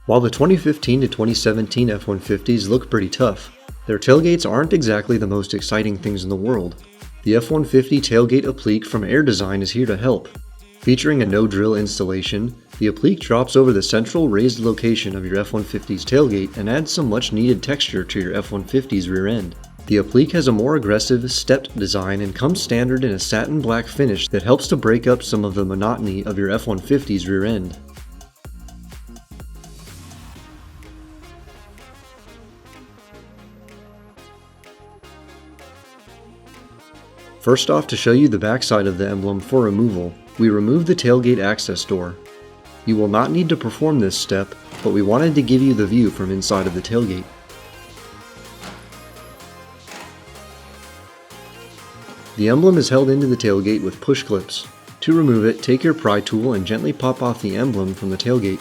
While the 2015 to 2017 F150s look pretty tough, their tailgates aren't exactly the most exciting things in the world. The F150 Tailgate Applique from Air Design is here to help. Featuring a no-drill installation, the applique drops over the central raised location of your F150's tailgate and adds some much-needed texture to your F150's rear end. The applique has a more aggressive, stepped design and comes standard in a satin black finish that helps to break up some of the monotony of your F150's rear end. First off, to show you the backside of the emblem for removal, we remove the tailgate access door. You will not need to perform this step, but we wanted to give you the view from inside of the tailgate. The emblem is held into the tailgate with push clips. To remove it, take your pry tool and gently pop off the emblem from the tailgate.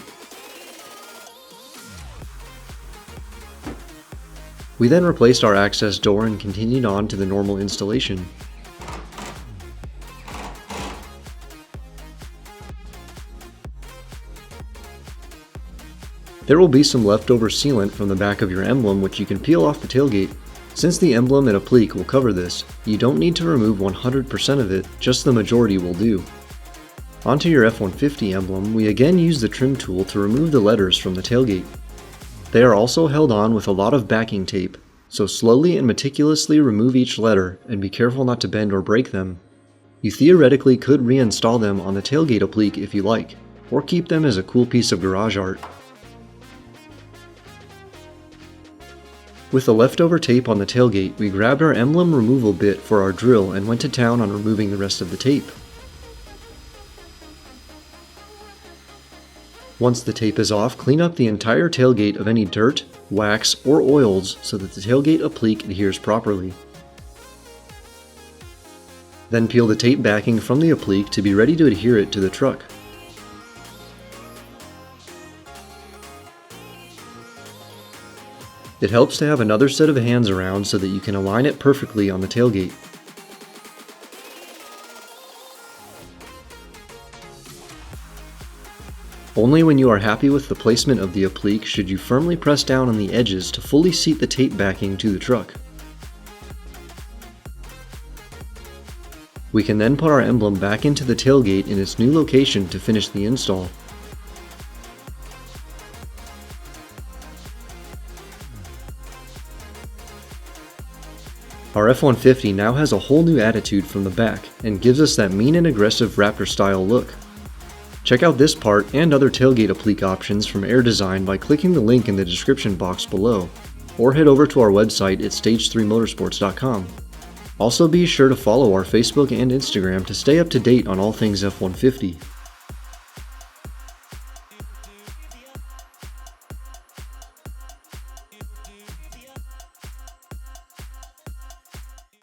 We then replaced our access door and continued on to the normal installation. There will be some leftover sealant from the back of your emblem which you can peel off the tailgate. Since the emblem and applique will cover this, you don't need to remove 100% of it, just the majority will do. Onto your F150 emblem, we again use the trim tool to remove the letters from the tailgate. They are also held on with a lot of backing tape, so slowly and meticulously remove each letter and be careful not to bend or break them. You theoretically could reinstall them on the tailgate applique if you like, or keep them as a cool piece of garage art. With the leftover tape on the tailgate, we grabbed our emblem removal bit for our drill and went to town on removing the rest of the tape. Once the tape is off, clean up the entire tailgate of any dirt, wax, or oils so that the tailgate applique adheres properly. Then peel the tape backing from the applique to be ready to adhere it to the truck. It helps to have another set of hands around so that you can align it perfectly on the tailgate. Only when you are happy with the placement of the applique should you firmly press down on the edges to fully seat the tape backing to the truck. We can then put our emblem back into the tailgate in its new location to finish the install. Our F150 now has a whole new attitude from the back and gives us that mean and aggressive Raptor style look. Check out this part and other tailgate applique options from Air Design by clicking the link in the description box below, or head over to our website at stage3motorsports.com. Also be sure to follow our Facebook and Instagram to stay up to date on all things F150.